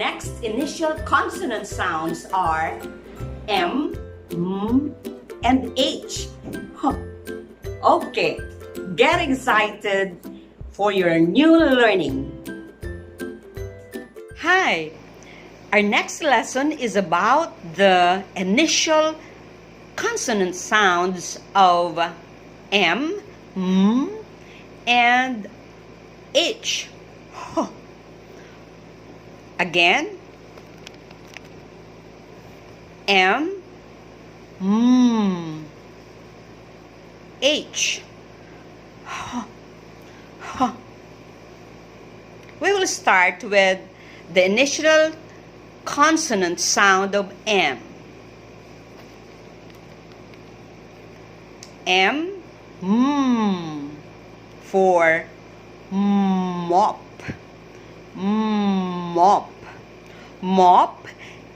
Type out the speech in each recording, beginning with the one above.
next initial consonant sounds are M, M, and H. Huh. Okay, get excited for your new learning. Hi, our next lesson is about the initial consonant sounds of M, M, and H. Huh. Again, M, M, H. Huh. Huh. We will start with the initial consonant sound of M. M, M, for mop. Mop. Mop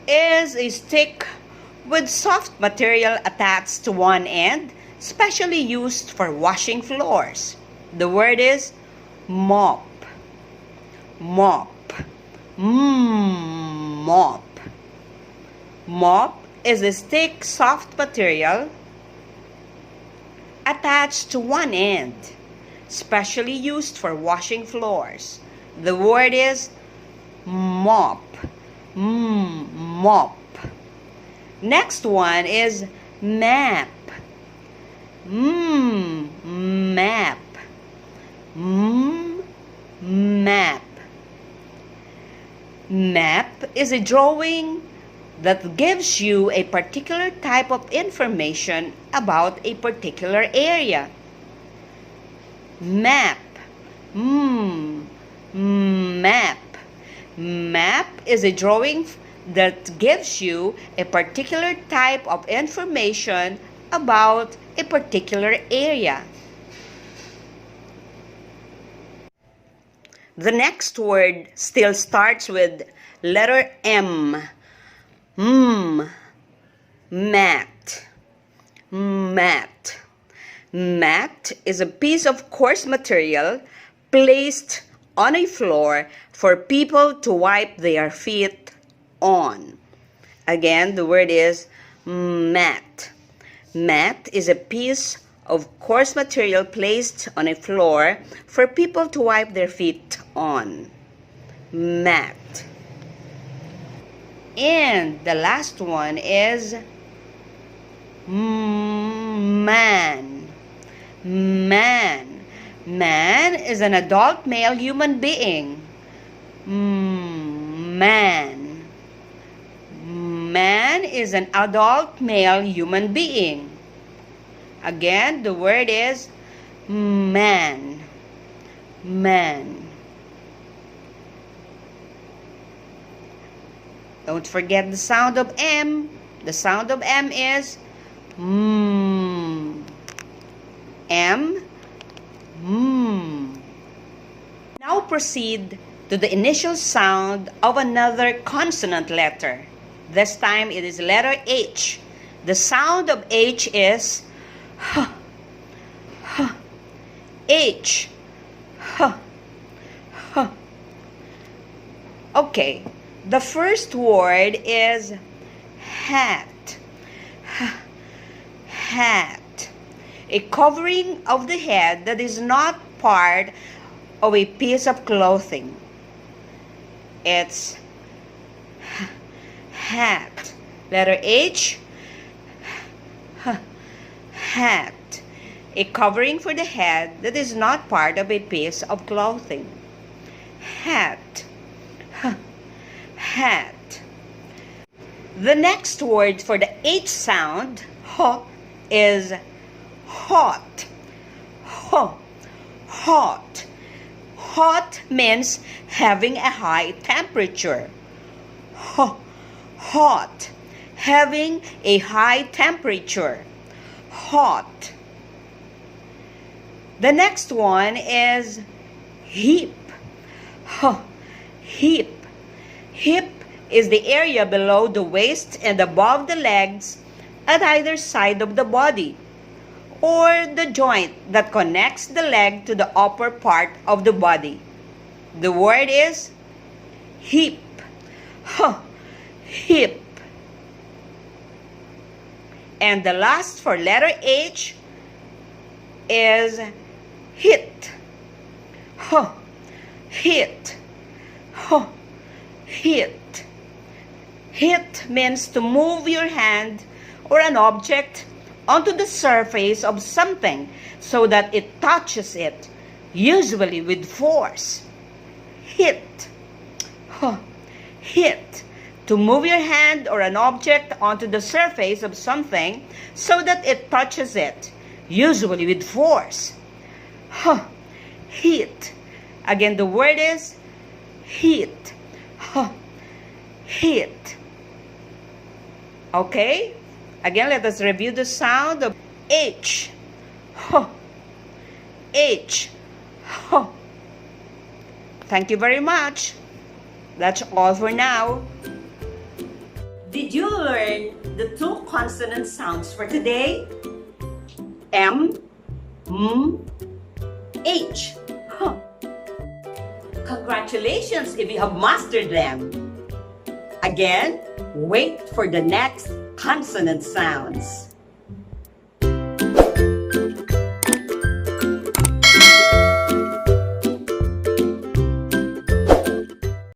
is a stick with soft material attached to one end, specially used for washing floors. The word is mop. Mop. Mop. Mop is a thick, soft material attached to one end, specially used for washing floors. The word is mop. Mop. Next one is map. Map. Map. Map is a drawing that gives you a particular type of information about a particular area. Map. Map. Map is a drawing that gives you a particular type of information about a particular area. The next word still starts with letter M. Mat. Mat. Mat is a piece of coarse material placed on a floor for people to wipe their feet on. Again, the word is mat. Mat is a piece of coarse material placed on a floor for people to wipe their feet on. Mat. And the last one is man. Man. Man is an adult male human being. Man. Man is an adult male human being. Again, the word is man. Man. Don't forget the sound of M. The sound of M is M. Now proceed to the initial sound of another consonant letter. This time it is letter H. The sound of H is H. H. H. H. Okay, the first word is hat. Hat. A covering of the head that is not part of a piece of clothing. It's hat. Letter H. Hat. A covering for the head that is not part of a piece of clothing. Hat. Hat. The next word for the H sound, H, is hot. Hot. Hot means having a high temperature. Hot. Having a high temperature. Hot. The next one is hip. Hip. Hip is the area below the waist and above the legs at either side of the body, or the joint that connects the leg to the upper part of the body. The word is hip. H, hip. And the last for letter H is hit. H, hit. H, hit. Hit means to move your hand or an object onto the surface of something so that it touches it, usually with force. Hit. H, hit. To move your hand or an object onto the surface of something so that it touches it, usually with force. H, hit. Again, the word is hit. H, hit. Okay? Again, let us review the sound of H. H, H, H. Thank you very much. That's all for now. Did you learn the two consonant sounds for today? M, M, H. Huh. Congratulations if you have mastered them. Again, wait for the next consonant sounds.